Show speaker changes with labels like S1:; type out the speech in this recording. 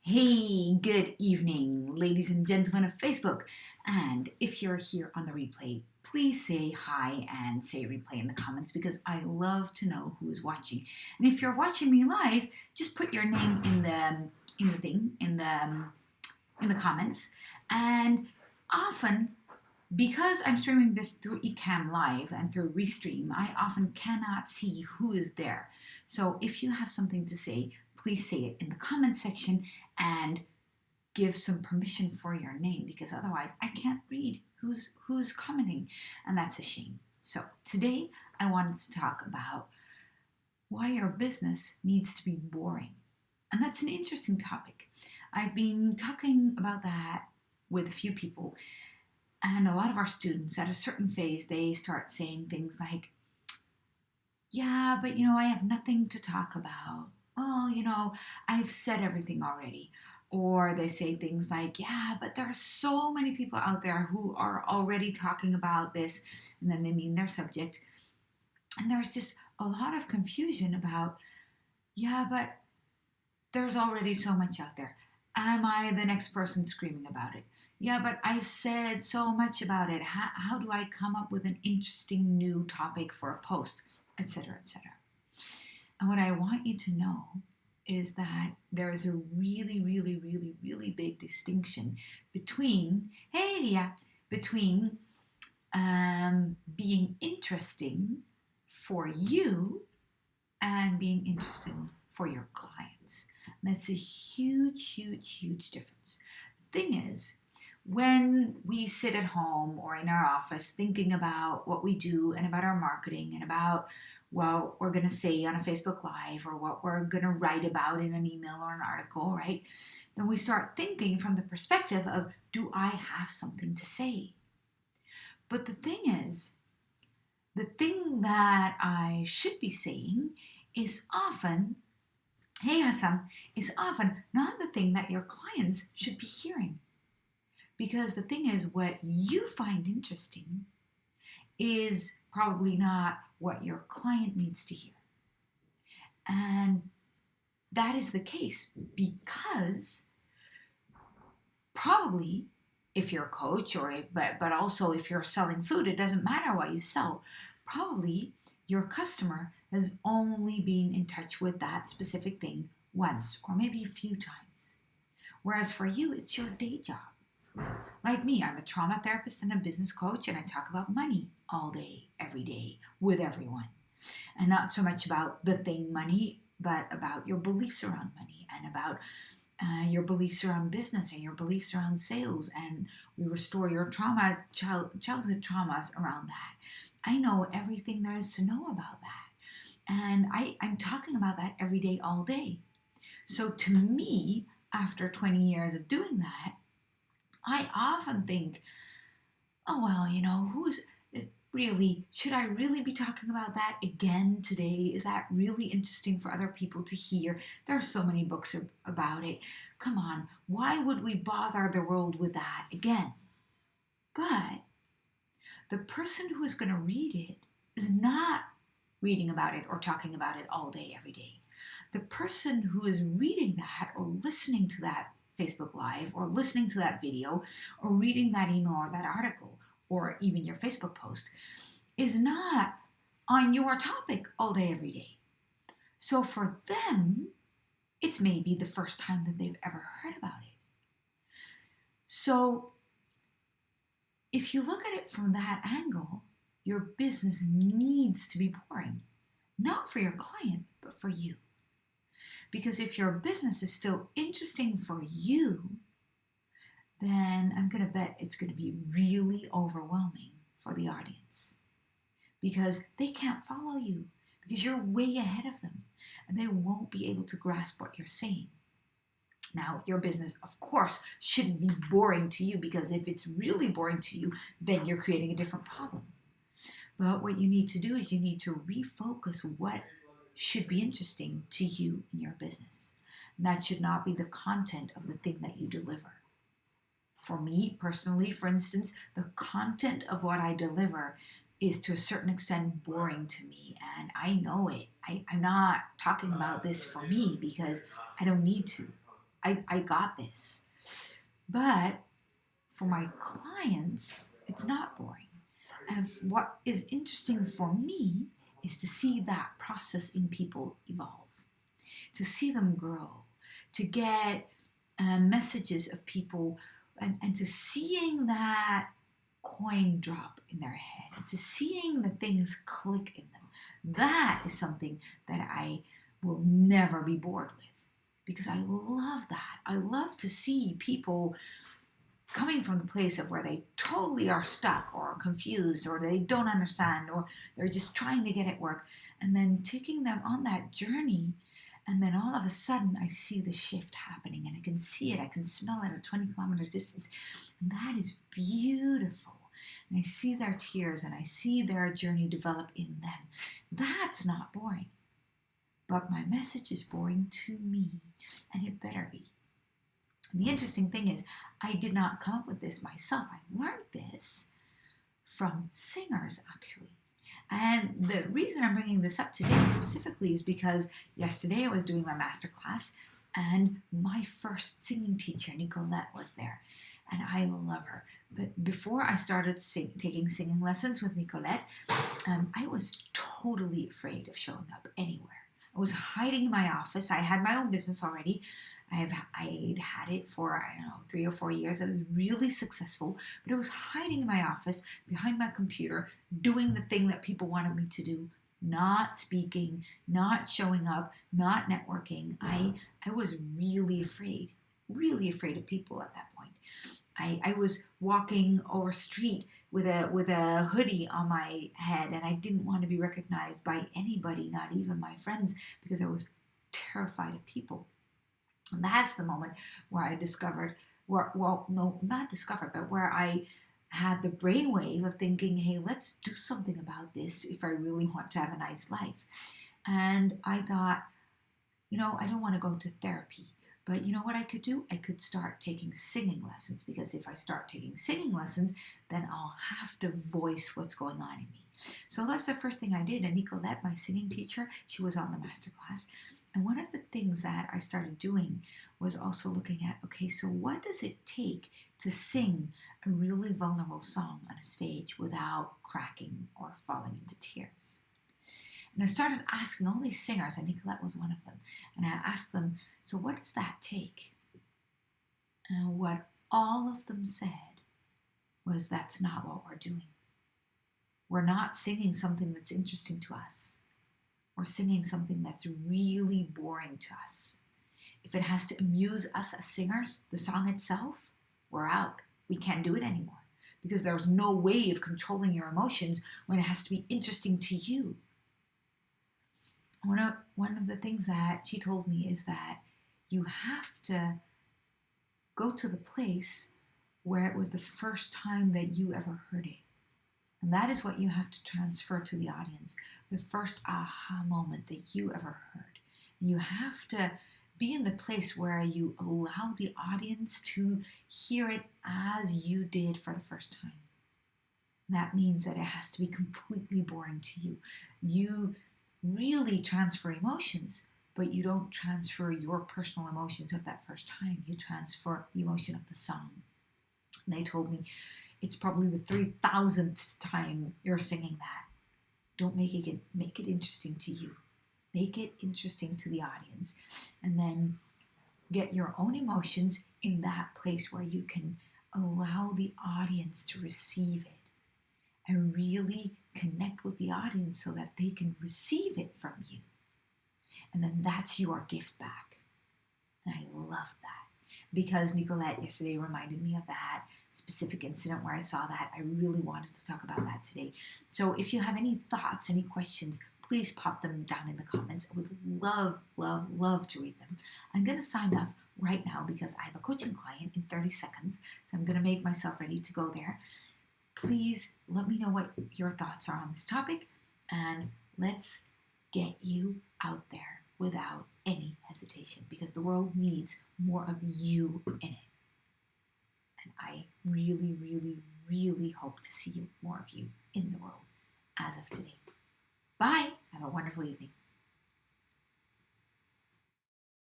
S1: Hey, good evening, ladies and gentlemen of Facebook. And if you're here on the replay, please say hi and say replay in the comments because I love to know who is watching. And if you're watching me live, just put your name in the comments. And often, because I'm streaming this through Ecamm Live and through Restream, I often cannot see who is there. So if you have something to say, please say it in the comment section and give some permission for your name because otherwise I can't read who's commenting, and that's a shame. So today I wanted to talk about why your business needs to be boring. And that's an interesting topic. I've been talking about that with a few people, and a lot of our students at a certain phase they start saying things like, yeah, but I have nothing to talk about. Well, I've said everything already. Or they say things like, yeah, but there are so many people out there who are already talking about this, and then they mean their subject. And there's just a lot of confusion about, yeah, but there's already so much out there. Am I the next person screaming about it? Yeah, but I've said so much about it. How do I come up with an interesting new topic for a post, etc., etc.? And what I want you to know is that there is a really, really, really, really big distinction between, hey, yeah, between being interesting for you and being interesting for your clients. And that's a huge, huge, huge difference. The thing is, when we sit at home or in our office thinking about what we do and about our marketing and about what we're going to say on a Facebook Live or what we're going to write about in an email or an article, right? Then we start thinking from the perspective of, do I have something to say? But the thing is, the thing that I should be saying is often, hey Hassan, is often not the thing that your clients should be hearing. Because the thing is, what you find interesting is probably not what your client needs to hear. And that is the case because probably if you're a coach but also if you're selling food, it doesn't matter what you sell. Probably your customer has only been in touch with that specific thing once or maybe a few times. Whereas for you, it's your day job. Like me, I'm a trauma therapist and a business coach, and I talk about money all day, every day, with everyone. And not so much about the thing money, but about your beliefs around money and about your beliefs around business and your beliefs around sales. And we restore your childhood traumas around that. I know everything there is to know about that. And I'm talking about that every day, all day. So to me, after 20 years of doing that, I often think, oh, well, who's really, should I really be talking about that again today? Is that really interesting for other people to hear? There are so many books about it. Come on, why would we bother the world with that again? But the person who is going to read it is not reading about it or talking about it all day, every day. The person who is reading that or listening to that Facebook Live or listening to that video or reading that email or that article or even your Facebook post is not on your topic all day, every day. So for them, it's maybe the first time that they've ever heard about it. So if you look at it from that angle, your business needs to be boring, not for your client, but for you. Because if your business is still interesting for you, then I'm going to bet it's going to be really overwhelming for the audience. Because they can't follow you, because you're way ahead of them, and they won't be able to grasp what you're saying. Now, your business, of course, shouldn't be boring to you, because if it's really boring to you, then you're creating a different problem. But what you need to do is you need to refocus what should be interesting to you in your business. And that should not be the content of the thing that you deliver. For me personally, for instance, the content of what I deliver is to a certain extent boring to me, and I know it. I'm not talking about this for me because I don't need to. I got this. But for my clients, it's not boring. And what is interesting for me is to see that process in people evolve, to see them grow, to get messages of people, and to seeing that coin drop in their head, and to seeing the things click in them. That is something that I will never be bored with, because I love that. I love to see people coming from the place of where they totally are stuck or confused or they don't understand or they're just trying to get it work, and then taking them on that journey. And then all of a sudden I see the shift happening, and I can see it, I can smell it at 20 kilometers distance, and that is beautiful. And I see their tears and I see their journey develop in them. That's not boring. But my message is boring to me, and it better be. And the interesting thing is, I did not come up with this myself. I learned this from singers, actually. And the reason I'm bringing this up today specifically is because yesterday I was doing my master class, and my first singing teacher, Nicolette, was there. And I love her. But before I started taking singing lessons with Nicolette, I was totally afraid of showing up anywhere. I was hiding in my office. I had my own business already. I'd had it for, 3 or 4 years. I was really successful, but I was hiding in my office behind my computer, doing the thing that people wanted me to do, not speaking, not showing up, not networking. I was really afraid of people at that point. I was walking over a street with a hoodie on my head, and I didn't want to be recognized by anybody, not even my friends, because I was terrified of people. And that's the moment where I discovered, where I had the brainwave of thinking, hey, let's do something about this if I really want to have a nice life. And I thought, I don't want to go to therapy. But you know what I could do? I could start taking singing lessons, because if I start taking singing lessons, then I'll have to voice what's going on in me. So that's the first thing I did. And Nicolette, my singing teacher, she was on the masterclass. And one of the things that I started doing was also looking at, okay, so what does it take to sing a really vulnerable song on a stage without cracking or falling into tears? And I started asking all these singers, and Nicolette was one of them, and I asked them, so what does that take? And what all of them said was, that's not what we're doing. We're not singing something that's interesting to us. We're singing something that's really boring to us. If it has to amuse us as singers, the song itself, we're out. We can't do it anymore, because there's no way of controlling your emotions when it has to be interesting to you. One of the things that she told me is that you have to go to the place where it was the first time that you ever heard it. And that is what you have to transfer to the audience, the first aha moment that you ever heard. And you have to be in the place where you allow the audience to hear it as you did for the first time. That means that it has to be completely boring to you. You really transfer emotions, but you don't transfer your personal emotions of that first time. You transfer the emotion of the song. And they told me it's probably the 3,000th time you're singing that. Don't make it interesting to you. Make it interesting to the audience, and then get your own emotions in that place where you can allow the audience to receive it and really connect with the audience so that they can receive it from you. And then that's your gift back. And I love that, because Nicolette yesterday reminded me of that specific incident where I saw that. I really wanted to talk about that today. So if you have any thoughts, any questions, please pop them down in the comments. I would love, love, love to read them. I'm going to sign off right now because I have a coaching client in 30 seconds. So I'm going to make myself ready to go there. Please let me know what your thoughts are on this topic, and let's get you out there without any hesitation, because the world needs more of you in it. And I really, really, really hope to see more of you in the world as of today. Bye. Have a wonderful evening.